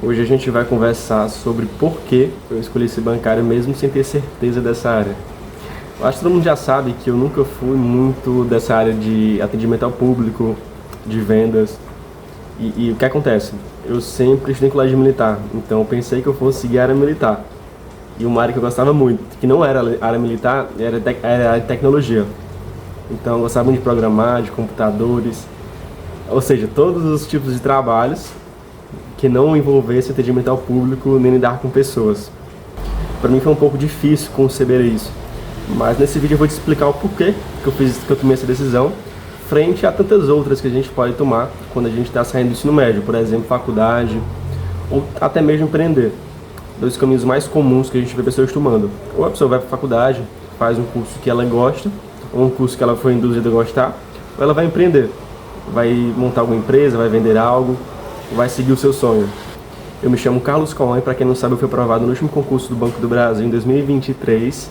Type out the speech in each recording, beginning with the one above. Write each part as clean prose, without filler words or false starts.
Hoje a gente vai conversar sobre por que eu escolhi ser bancário mesmo sem ter certeza dessa área. Eu acho que todo mundo já sabe que eu nunca fui muito dessa área de atendimento ao público, de vendas. E o que acontece? Eu sempre estudei em colégio militar, então eu pensei que eu fosse seguir a área militar. E uma área que eu gostava muito, que não era a área militar, era a tecnologia. Então eu gostava muito de programar, de computadores, ou seja, todos os tipos de trabalhos que não envolvesse atendimento ao público nem lidar com pessoas. Para mim foi um pouco difícil conceber isso, mas nesse vídeo eu vou te explicar o porquê que eu tomei essa decisão frente a tantas outras que a gente pode tomar quando a gente está saindo do ensino médio, por exemplo, faculdade ou até mesmo empreender. Dois caminhos mais comuns que a gente vê pessoas tomando. Ou a pessoa vai para a faculdade, faz um curso que ela gosta, ou um curso que ela foi induzida a gostar, ou ela vai empreender, vai montar alguma empresa, vai vender algo, vai seguir o seu sonho. Eu me chamo Carlos Cohen, para quem não sabe eu fui aprovado no último concurso do Banco do Brasil em 2023.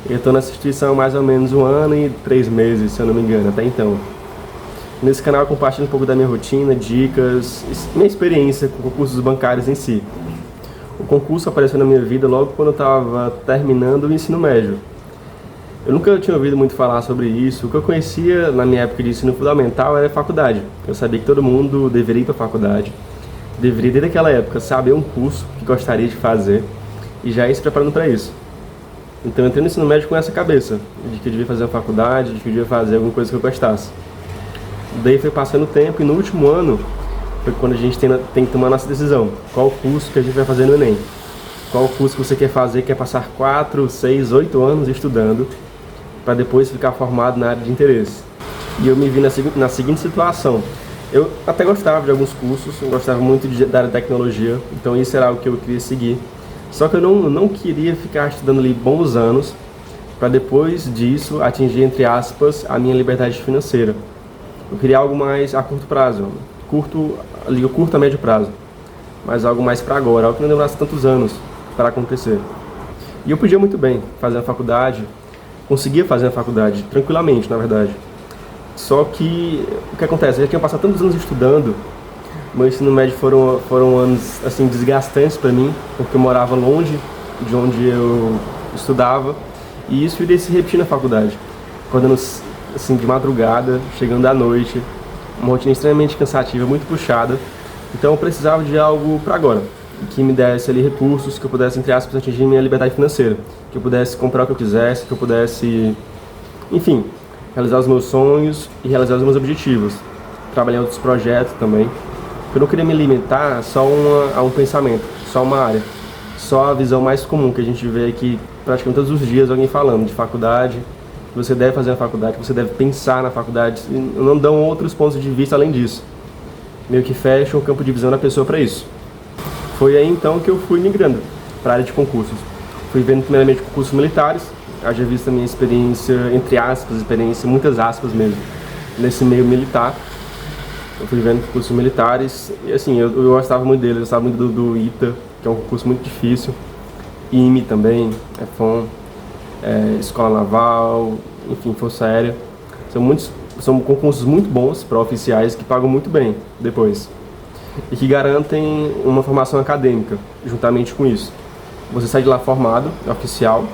Eu estou nessa instituição há mais ou menos 1 ano e 3 meses, se eu não me engano, até então. Nesse canal eu compartilho um pouco da minha rotina, dicas, minha experiência com concursos bancários em si. O concurso apareceu na minha vida logo quando eu estava terminando o ensino médio. Eu nunca tinha ouvido muito falar sobre isso. O que eu conhecia na minha época de ensino fundamental era a faculdade. Eu sabia que todo mundo deveria ir para a faculdade, deveria desde aquela época saber um curso que gostaria de fazer e já ir se preparando para isso. Então eu entrei no ensino médio com essa cabeça, de que eu devia fazer uma faculdade, de que eu devia fazer alguma coisa que eu gostasse. Daí foi passando o tempo e no último ano foi quando a gente tem que tomar a nossa decisão. Qual o curso que a gente vai fazer no Enem? Qual o curso que você quer fazer, quer passar 4, 6, 8 anos estudando para depois ficar formado na área de interesse. E eu me vi na seguinte situação. Eu até gostava de alguns cursos, eu gostava muito da área de tecnologia, então isso era algo que eu queria seguir. Só que eu não queria ficar estudando ali bons anos para depois disso atingir, entre aspas, a minha liberdade financeira. Eu queria algo mais a curto prazo, curto a médio prazo, mas algo mais para agora, algo que não demorasse tantos anos para acontecer. E eu podia muito bem fazer a faculdade, conseguia fazer a faculdade tranquilamente, na verdade. Só que o que acontece? Eu já tinha passado tantos anos estudando. Meu ensino médio foram anos assim desgastantes para mim, porque eu morava longe de onde eu estudava, e isso iria se repetir na faculdade. Acordando assim de madrugada, chegando à noite, uma rotina extremamente cansativa, muito puxada. Então eu precisava de algo para agora, que me desse ali recursos, que eu pudesse, entre aspas, atingir minha liberdade financeira, que eu pudesse comprar o que eu quisesse, que eu pudesse, enfim, realizar os meus sonhos e realizar os meus objetivos, trabalhar em outros projetos também. Eu não queria me limitar só a um pensamento, só uma área, só a visão mais comum que a gente vê aqui praticamente todos os dias, alguém falando de faculdade, que você deve fazer a faculdade, que você deve pensar na faculdade, e não dão outros pontos de vista além disso. Meio que fecham o campo de visão da pessoa para isso. Foi aí então que eu fui migrando para a área de concursos. Fui vendo primeiramente concursos militares, haja visto a minha experiência, entre aspas, muitas aspas mesmo, nesse meio militar. Eu fui vendo concursos militares e assim, eu gostava muito deles, eu gostava muito do ITA, que é um concurso muito difícil, IME também, EFON, Escola Naval, enfim, Força Aérea. São concursos muito bons para oficiais que pagam muito bem depois e que garantem uma formação acadêmica juntamente com isso. Você sai de lá formado, oficial,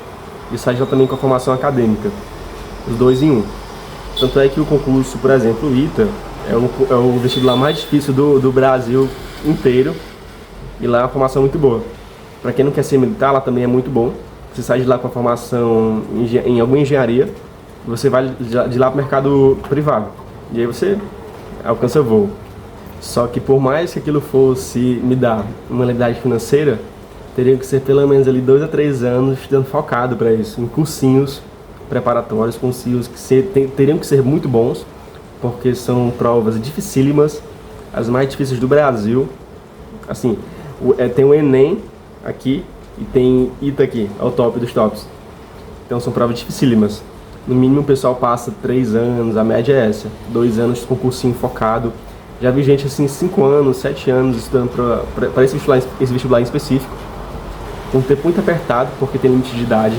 e sai de lá também com a formação acadêmica, os dois em um. Tanto é que o concurso, por exemplo, o ITA, é o vestibular mais difícil do Brasil inteiro, e lá é uma formação muito boa. Para quem não quer ser militar, lá também é muito bom. Você sai de lá com a formação em alguma engenharia, você vai de lá para o mercado privado, e aí você alcança voo. Só que por mais que aquilo fosse me dar uma liberdade financeira, teria que ser pelo menos ali 2 a 3 anos estudando focado para isso, em cursinhos preparatórios, cursinhos que teriam que ser muito bons, porque são provas dificílimas, as mais difíceis do Brasil. Assim, tem o Enem aqui e tem ITA aqui, é o top dos tops. Então são provas dificílimas. No mínimo o pessoal passa 3 anos, a média é essa, 2 anos com cursinho focado. Já vi gente assim, 5 anos, 7 anos estudando para esse vestibular em específico, com um tempo muito apertado, porque tem limite de idade.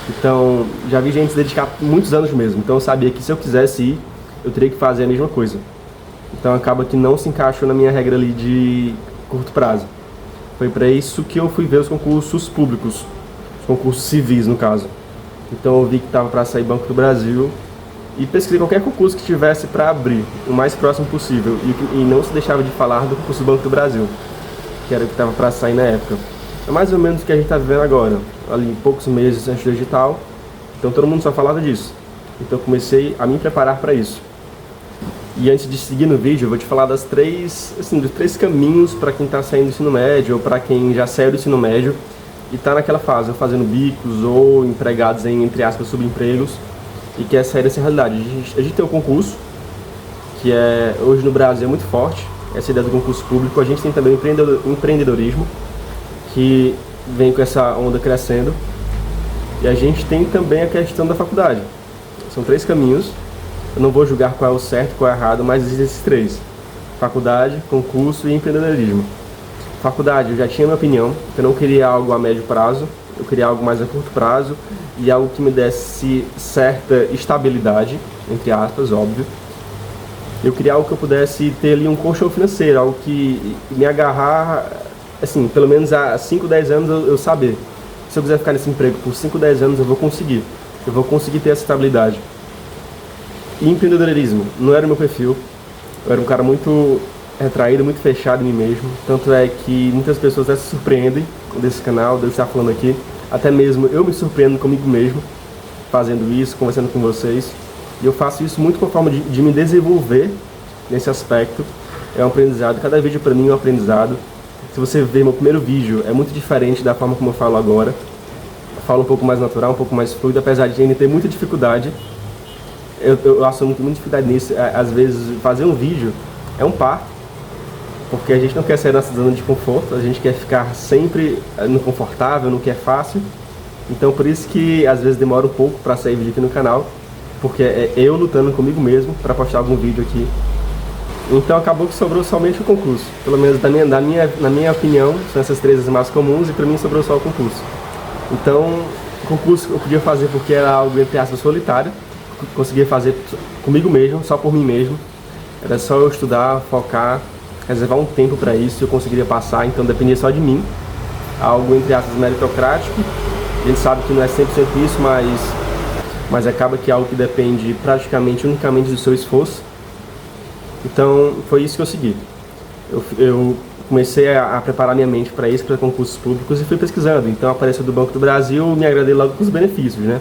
Então, já vi gente se dedicar muitos anos mesmo. Então eu sabia que se eu quisesse ir, eu teria que fazer a mesma coisa. Então acaba que não se encaixou na minha regra ali de curto prazo. Foi para isso que eu fui ver os concursos públicos, os concursos civis no caso. Então eu vi que estava para sair Banco do Brasil e pesquisei qualquer concurso que tivesse para abrir, o mais próximo possível, e não se deixava de falar do concurso do Banco do Brasil, que era o que estava para sair na época. É mais ou menos o que a gente está vivendo agora, ali poucos meses antes do edital, então todo mundo só falava disso. Então eu comecei a me preparar para isso. E antes de seguir no vídeo, eu vou te falar dos três caminhos para quem está saindo do ensino médio ou para quem já saiu do ensino médio e está naquela fase, ou fazendo bicos ou empregados em, entre aspas, subempregos e quer sair dessa realidade. A gente tem o concurso, que hoje no Brasil é muito forte, essa ideia do concurso público. A gente tem também o empreendedorismo, que vem com essa onda crescendo. E a gente tem também a questão da faculdade. São 3 caminhos. Eu não vou julgar qual é o certo, qual é o errado, mas existem esses 3. Faculdade, concurso e empreendedorismo. Faculdade, eu já tinha minha opinião. Eu não queria algo a médio prazo. Eu queria algo mais a curto prazo. E algo que me desse certa estabilidade, entre aspas, óbvio. Eu queria algo que eu pudesse ter ali um colchão financeiro. Algo que me agarrar, assim, pelo menos há 5, 10 anos eu saber. Se eu quiser ficar nesse emprego por 5, 10 anos, eu vou conseguir. Eu vou conseguir ter essa estabilidade. E empreendedorismo não era o meu perfil. Eu era um cara muito retraído, muito fechado em mim mesmo. Tanto é que muitas pessoas até se surpreendem desse canal, de eu estar falando aqui. Até mesmo eu me surpreendo comigo mesmo, fazendo isso, conversando com vocês. E eu faço isso muito com a forma de me desenvolver nesse aspecto. É um aprendizado, cada vídeo para mim é um aprendizado. Se você ver meu primeiro vídeo, é muito diferente da forma como eu falo agora. Eu falo um pouco mais natural, um pouco mais fluido, apesar de ainda ter muita dificuldade. Eu assumo muita dificuldade nisso. Às vezes, fazer um vídeo é um parto, porque a gente não quer sair da nossa zona de conforto, a gente quer ficar sempre no confortável, no que é fácil. Então, por isso que às vezes demora um pouco para sair vídeo aqui no canal, porque é eu lutando comigo mesmo para postar algum vídeo aqui. Então, acabou que sobrou somente o concurso. Pelo menos na minha opinião, são essas 3 as mais comuns e para mim sobrou só o concurso. Então, o concurso eu podia fazer porque era algo, entre aspas, solitário. Conseguia fazer comigo mesmo, só por mim mesmo. Era só eu estudar, focar, reservar um tempo para isso, eu conseguiria passar, então dependia só de mim. Algo, entre aspas, meritocrático. A gente sabe que não é 100% isso, mas acaba que é algo que depende praticamente, unicamente do seu esforço. Então, foi isso que eu segui. Eu comecei a preparar minha mente para isso, para concursos públicos, e fui pesquisando. Então, apareceu do Banco do Brasil, me agradei logo com os benefícios, né?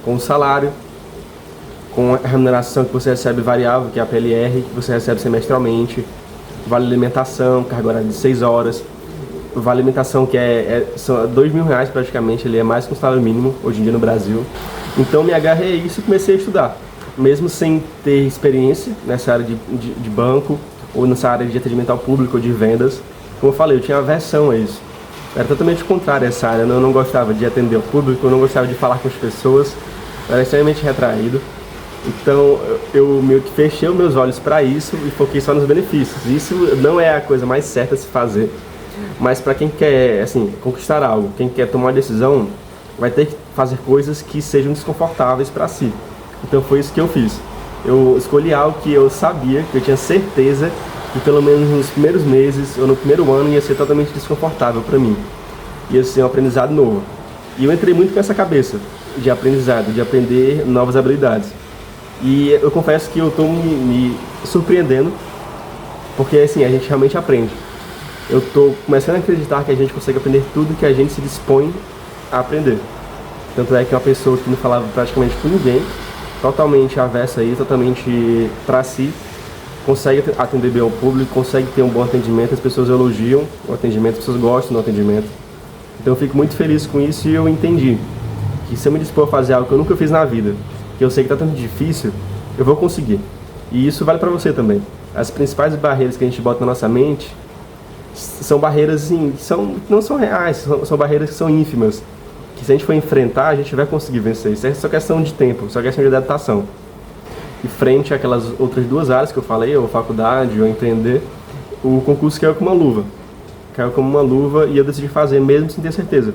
Com o salário, com a remuneração que você recebe variável, que é a PLR, que você recebe semestralmente, vale alimentação, carga horária de 6 horas, vale alimentação que são R$2.000 praticamente, ele é mais que um salário mínimo hoje em dia no Brasil. Então me agarrei a isso e comecei a estudar, mesmo sem ter experiência nessa área de banco, ou nessa área de atendimento ao público ou de vendas. Como eu falei, eu tinha aversão a isso. Era totalmente contrário a essa área, eu não gostava de atender ao público, eu não gostava de falar com as pessoas, eu era extremamente retraído. Então eu meio que fechei os meus olhos para isso e foquei só nos benefícios. Isso não é a coisa mais certa a se fazer, mas para quem quer, assim, conquistar algo, quem quer tomar uma decisão, vai ter que fazer coisas que sejam desconfortáveis para si. Então foi isso que eu fiz. Eu escolhi algo que eu sabia, que eu tinha certeza que pelo menos nos primeiros meses ou no primeiro ano ia ser totalmente desconfortável para mim. Ia ser um aprendizado novo. E eu entrei muito com essa cabeça de aprendizado, de aprender novas habilidades. E eu confesso que eu estou me surpreendendo, porque assim, a gente realmente aprende. Eu estou começando a acreditar que a gente consegue aprender tudo que a gente se dispõe a aprender. Tanto é que uma pessoa que não falava praticamente com ninguém, totalmente avessa aí, totalmente para si, consegue atender bem ao público, consegue ter um bom atendimento, as pessoas elogiam o atendimento, as pessoas gostam do atendimento. Então eu fico muito feliz com isso e eu entendi que se eu me dispor a fazer algo que eu nunca fiz na vida, que eu sei que está tanto difícil, eu vou conseguir. E isso vale para você também. As principais barreiras que a gente bota na nossa mente são barreiras assim, não são reais, são barreiras que são ínfimas, que se a gente for enfrentar, a gente vai conseguir vencer. Isso é só questão de tempo, só questão de adaptação. E frente àquelas outras 2 áreas que eu falei, ou faculdade, ou empreender, o concurso caiu como uma luva. Caiu como uma luva e eu decidi fazer mesmo sem ter certeza.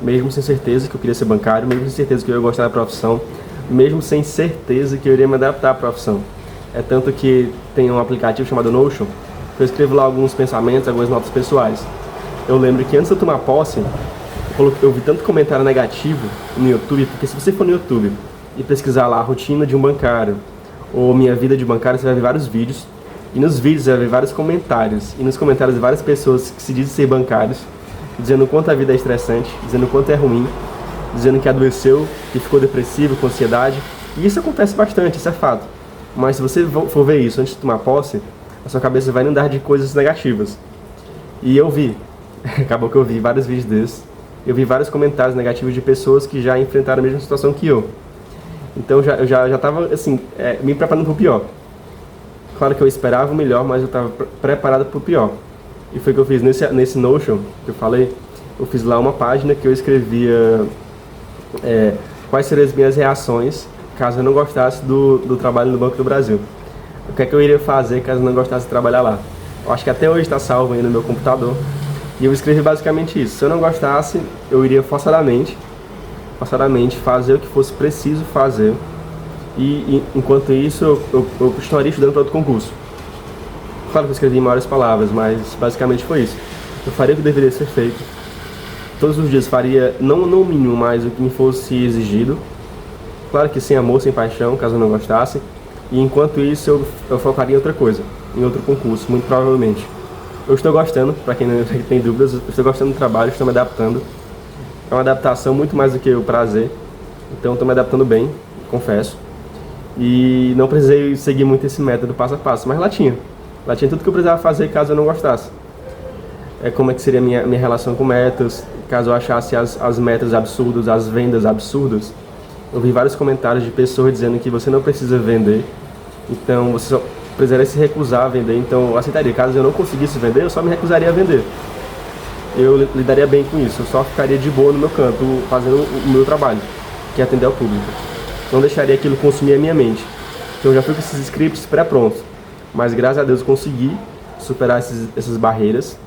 Mesmo sem certeza que eu queria ser bancário, mesmo sem certeza que eu ia gostar da profissão, mesmo sem certeza que eu iria me adaptar à profissão. É tanto que tem um aplicativo chamado Notion, que eu escrevo lá alguns pensamentos, algumas notas pessoais. eu lembro que antes de eu tomar posse, eu vi tanto comentário negativo no YouTube, porque se você for no YouTube e pesquisar lá a rotina de um bancário, ou minha vida de bancário, você vai ver vários vídeos, e nos vídeos você vai ver vários comentários, e nos comentários várias pessoas que se dizem ser bancários, dizendo o quanto a vida é estressante, dizendo o quanto é ruim, dizendo que adoeceu, que ficou depressivo, com ansiedade, e isso acontece bastante, isso é fato. Mas se você for ver isso antes de tomar posse, a sua cabeça vai inundar de coisas negativas. E eu vi, acabou que eu vi vários vídeos desses, eu vi vários comentários negativos de pessoas que já enfrentaram a mesma situação que eu. Então eu já estava assim, me preparando para o pior. Claro que eu esperava o melhor, mas eu estava preparado para o pior. E foi o que eu fiz nesse Notion que eu falei. Eu fiz lá uma página que eu escrevia quais seriam as minhas reações caso eu não gostasse do trabalho no Banco do Brasil. O que é que eu iria fazer caso eu não gostasse de trabalhar lá. Eu acho que até hoje está salvo aí no meu computador. E eu escrevi basicamente isso. Se eu não gostasse, eu iria forçadamente fazer o que fosse preciso fazer. E enquanto isso, eu continuaria estudando para outro concurso. Claro que eu escrevi em maiores palavras, mas basicamente foi isso. Eu faria o que deveria ser feito. Todos os dias faria, não o mínimo, mas o que me fosse exigido. Claro que sem amor, sem paixão, caso eu não gostasse. E enquanto isso, eu focaria em outra coisa, em outro concurso, muito provavelmente. Eu estou gostando, para quem não tem dúvidas, eu estou gostando do trabalho, estou me adaptando. É uma adaptação muito mais do que o prazer. Então estou me adaptando bem, confesso. E não precisei seguir muito esse método passo a passo, mas lá tinha. Lá tinha tudo que eu precisava fazer caso eu não gostasse. Como é que seria a minha relação com metas, caso eu achasse as metas absurdas, as vendas absurdas. Eu vi vários comentários de pessoas dizendo que você não precisa vender, então você só precisaria se recusar a vender. Então eu aceitaria, caso eu não conseguisse vender, eu só me recusaria a vender. Eu lidaria bem com isso, eu só ficaria de boa no meu canto, fazendo o meu trabalho, que é atender ao público. Não deixaria aquilo consumir a minha mente. Então eu já fui com esses scripts pré-prontos, mas graças a Deus eu consegui superar essas barreiras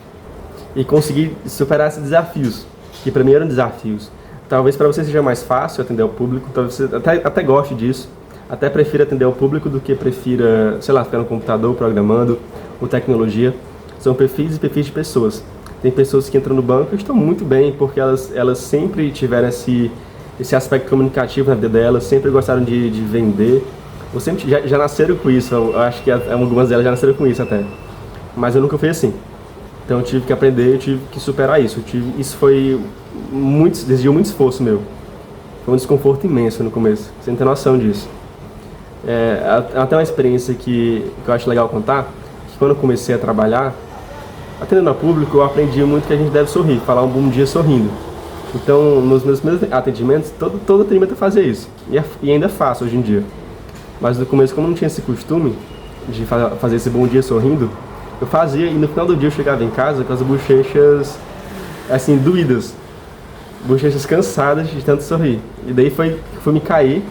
e consegui superar esses desafios, que para mim eram desafios. Talvez para você seja mais fácil atender ao público, talvez você até goste disso, até prefira atender ao público do que prefira, sei lá, ficar no computador programando, ou tecnologia. São perfis e perfis de pessoas. Tem pessoas que entram no banco e estão muito bem, porque elas sempre tiveram esse aspecto comunicativo na vida delas, sempre gostaram de vender, ou sempre já nasceram com isso. Eu acho que algumas delas já nasceram com isso até. Mas eu nunca fui assim. Então eu tive que aprender, eu tive que superar isso. Isso foi exigiu muito esforço meu. Foi um desconforto imenso no começo, você não tem noção disso. Até uma experiência que eu acho legal contar, que quando eu comecei a trabalhar, atendendo ao público, eu aprendi muito que a gente deve sorrir, falar um bom dia sorrindo. Então, nos meus primeiros atendimentos, todo atendimento eu fazia isso. E ainda faço hoje em dia. Mas no começo, como eu não tinha esse costume de fazer esse bom dia sorrindo, eu fazia e no final do dia eu chegava em casa com as bochechas, assim, doídas. Bochechas cansadas de tanto sorrir. E daí fui me cair.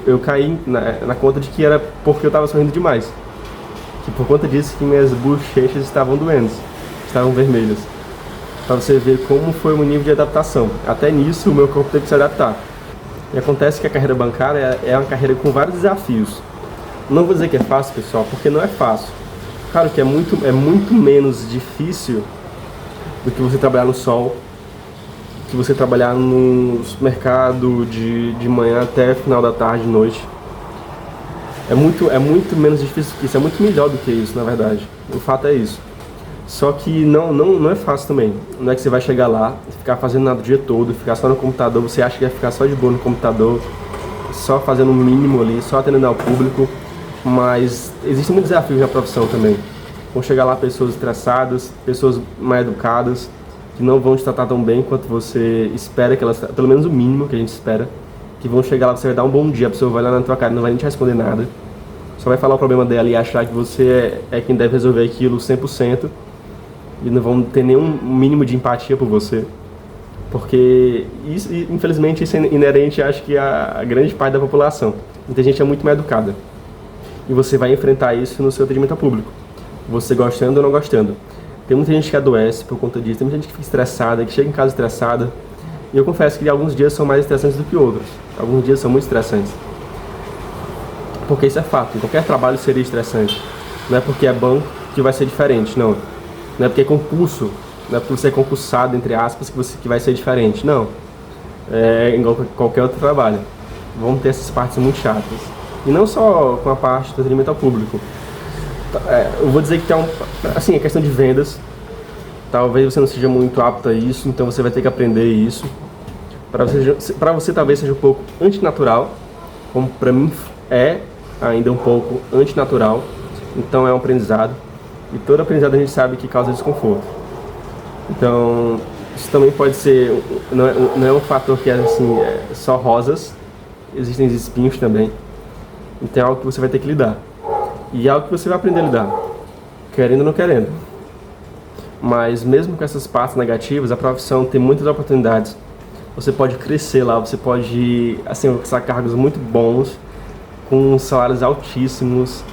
Eu caí na conta de que era porque eu estava sorrindo demais. Que por conta disso que minhas bochechas estavam doendo, estavam vermelhas. Para você ver como foi o nível de adaptação. Até nisso o meu corpo teve que se adaptar. E acontece que a carreira bancária é uma carreira com vários desafios. Não vou dizer que é fácil, pessoal, porque não é fácil. Claro que é muito menos difícil do que você trabalhar no sol, que você trabalhar no supermercado de manhã até final da tarde, noite. É muito menos difícil que isso, é muito melhor do que isso, na verdade. O fato é isso. Só que não é fácil também. Não é que você vai chegar lá e ficar fazendo nada o dia todo, ficar só no computador, você acha que vai ficar só de boa no computador, só fazendo o mínimo ali, só atendendo ao público. Mas existem muitos desafios na profissão também. Vão chegar lá pessoas estressadas, pessoas mal educadas, que não vão te tratar tão bem quanto você espera que elas, pelo menos o mínimo que a gente espera, que vão chegar lá, você vai dar um bom dia, a pessoa vai lá na tua cara e não vai nem te responder nada, só vai falar o problema dela e achar que você é quem deve resolver aquilo 100% e não vão ter nenhum mínimo de empatia por você, porque isso, infelizmente isso é inerente, acho que a grande parte da população. Muita gente é muito mal educada e você vai enfrentar isso no seu atendimento ao público, você gostando ou não gostando. Tem muita gente que adoece por conta disso, tem muita gente que fica estressada, que chega em casa estressada. E eu confesso que alguns dias são mais estressantes do que outros. Alguns dias são muito estressantes. Porque isso é fato, em qualquer trabalho seria estressante. Não é porque é banco que vai ser diferente, não. Não é porque é concurso Não é porque você é concursado, entre aspas, que vai ser diferente. Não. É igual qualquer outro trabalho. Vão ter essas partes muito chatas. E não só com a parte do atendimento ao público. Eu vou dizer que assim, a questão de vendas, talvez você não seja muito apto a isso, então você vai ter que aprender isso. Para você talvez seja um pouco antinatural, como para mim é ainda um pouco antinatural. Então é um aprendizado. E todo aprendizado a gente sabe que causa desconforto. Então, isso também pode ser, não é um fator que é assim, só rosas, existem espinhos também. Então é algo que você vai ter que lidar. E é algo que você vai aprender a lidar, querendo ou não querendo. Mas mesmo com essas partes negativas, a profissão tem muitas oportunidades. Você pode crescer lá, você pode assim, alcançar cargos muito bons, com salários altíssimos,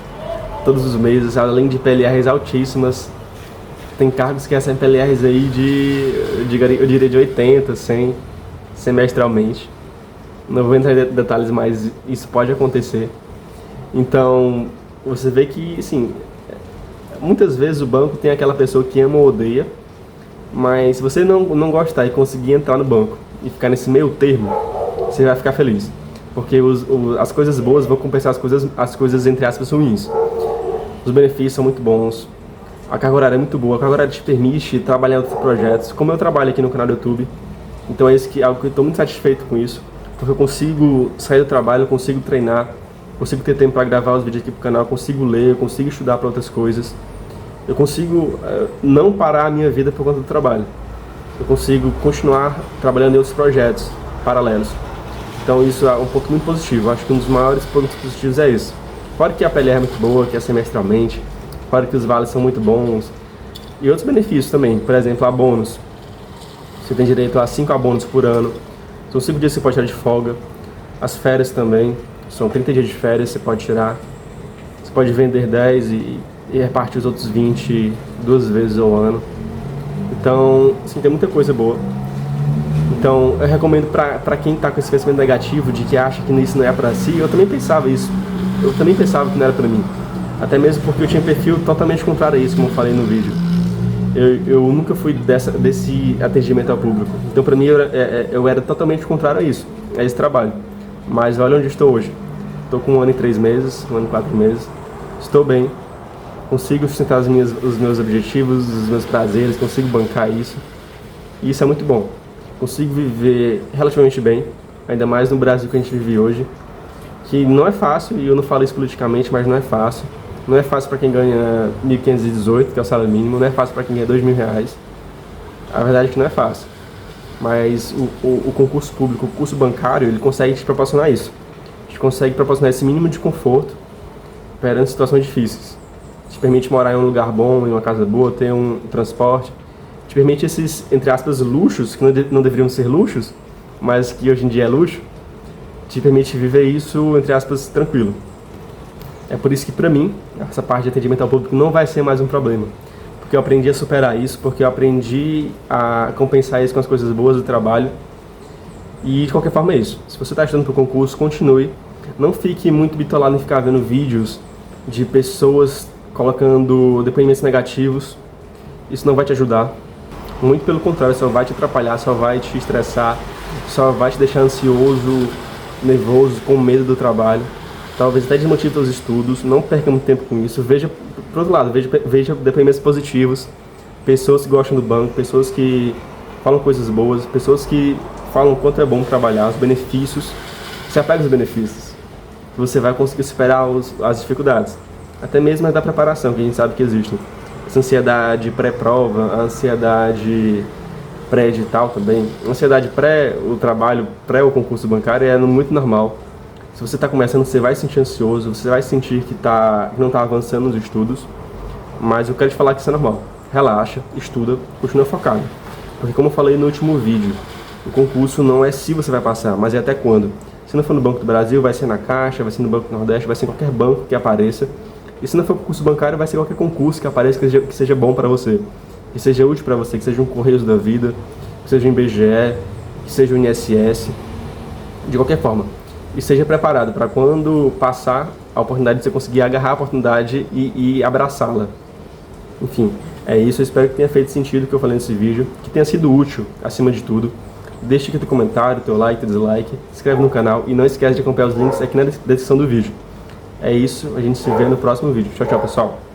todos os meses, além de PLRs altíssimas. Tem cargos que recebem PLRs aí eu diria de 80, 100, semestralmente. Não vou entrar em detalhes, mas isso pode acontecer. Então, você vê que, assim, muitas vezes o banco tem aquela pessoa que ama ou odeia, mas se você não gostar e conseguir entrar no banco e ficar nesse meio termo, você vai ficar feliz. Porque as coisas boas vão compensar as coisas entre aspas ruins. Os benefícios são muito bons. A carga horária é muito boa, a carga horária te permite trabalhar em outros projetos, como eu trabalho aqui no canal do YouTube. Então é algo que eu estou muito satisfeito com isso, porque eu consigo sair do trabalho, eu consigo treinar, consigo ter tempo para gravar os vídeos aqui pro canal, eu consigo ler, eu consigo estudar para outras coisas. Eu consigo não parar a minha vida por conta do trabalho. Eu consigo continuar trabalhando em outros projetos paralelos. Então isso é um ponto muito positivo, eu acho que um dos maiores pontos positivos é isso. Fora que a PLR é muito boa, que é semestralmente, fora que os vales são muito bons. E outros benefícios também, por exemplo, abonos. Você tem direito a 5 abonos por ano. São 5 dias que você pode tirar de folga. As férias também, são 30 dias de férias que você pode tirar. Você pode vender 10 e repartir os outros 20 duas vezes ao ano. Então, assim, tem muita coisa boa. Então, eu recomendo para quem está com esse pensamento negativo de que acha que isso não é para si. Eu também pensava isso. Eu também pensava que não era para mim. Até mesmo porque eu tinha um perfil totalmente contrário a isso, como eu falei no vídeo. Eu nunca fui desse atendimento ao público. Então, para mim, eu era totalmente contrário a isso, a esse trabalho. Mas olha onde estou hoje. Estou com 1 ano e 3 meses, 1 ano e 4 meses. Estou bem. Consigo sustentar os meus objetivos, os meus prazeres, consigo bancar isso. E isso é muito bom. Consigo viver relativamente bem, ainda mais no Brasil que a gente vive hoje. Que não é fácil, e eu não falo isso politicamente, mas não é fácil. Não é fácil para quem ganha 1.518, que é o salário mínimo, não é fácil para quem ganha R$2.000. A verdade é que não é fácil. Mas o concurso público, o concurso bancário, ele consegue te proporcionar isso. A gente consegue proporcionar esse mínimo de conforto perante situações difíceis. Te permite morar em um lugar bom, em uma casa boa, ter um transporte. Te permite esses, entre aspas, luxos, que não deveriam ser luxos, mas que hoje em dia é luxo. Te permite viver isso, entre aspas, tranquilo. É por isso que, pra mim, essa parte de atendimento ao público não vai ser mais um problema. Porque eu aprendi a superar isso, porque eu aprendi a compensar isso com as coisas boas do trabalho. E, de qualquer forma, é isso. Se você está estudando para o concurso, continue. Não fique muito bitolado em ficar vendo vídeos de pessoas colocando depoimentos negativos. Isso não vai te ajudar. Muito pelo contrário, só vai te atrapalhar, só vai te estressar, só vai te deixar ansioso, nervoso, com medo do trabalho, talvez até desmotive seus estudos. Não perca muito tempo com isso. Veja, por outro lado, veja depoimentos positivos, pessoas que gostam do banco, pessoas que falam coisas boas, pessoas que falam o quanto é bom trabalhar, os benefícios. Se apegue aos benefícios, você vai conseguir superar as dificuldades, até mesmo as da preparação, que a gente sabe que existem. Essa ansiedade pré-prova, a ansiedade pré-edital também. A ansiedade pré o trabalho, pré o concurso bancário é muito normal. Se você está começando, você vai se sentir ansioso, você vai sentir que não está avançando nos estudos, mas eu quero te falar que isso é normal. Relaxa, estuda, continua focado. Porque como eu falei no último vídeo, o concurso não é se você vai passar, mas é até quando. Se não for no Banco do Brasil, vai ser na Caixa, vai ser no Banco do Nordeste, vai ser em qualquer banco que apareça. E se não for concurso bancário, vai ser qualquer concurso que apareça que seja bom para você, que seja útil para você, que seja um Correios da Vida, que seja um IBGE, que seja um INSS, de qualquer forma. E seja preparado para quando passar a oportunidade de você conseguir agarrar a oportunidade e abraçá-la. Enfim, É isso, eu espero que tenha feito sentido o que eu falei nesse vídeo, que tenha sido útil, acima de tudo. Deixa aqui teu comentário, teu like, teu dislike, se inscreve no canal e não esquece de acompanhar os links aqui na descrição do vídeo. É isso, a gente se vê no próximo vídeo. Tchau, tchau, pessoal!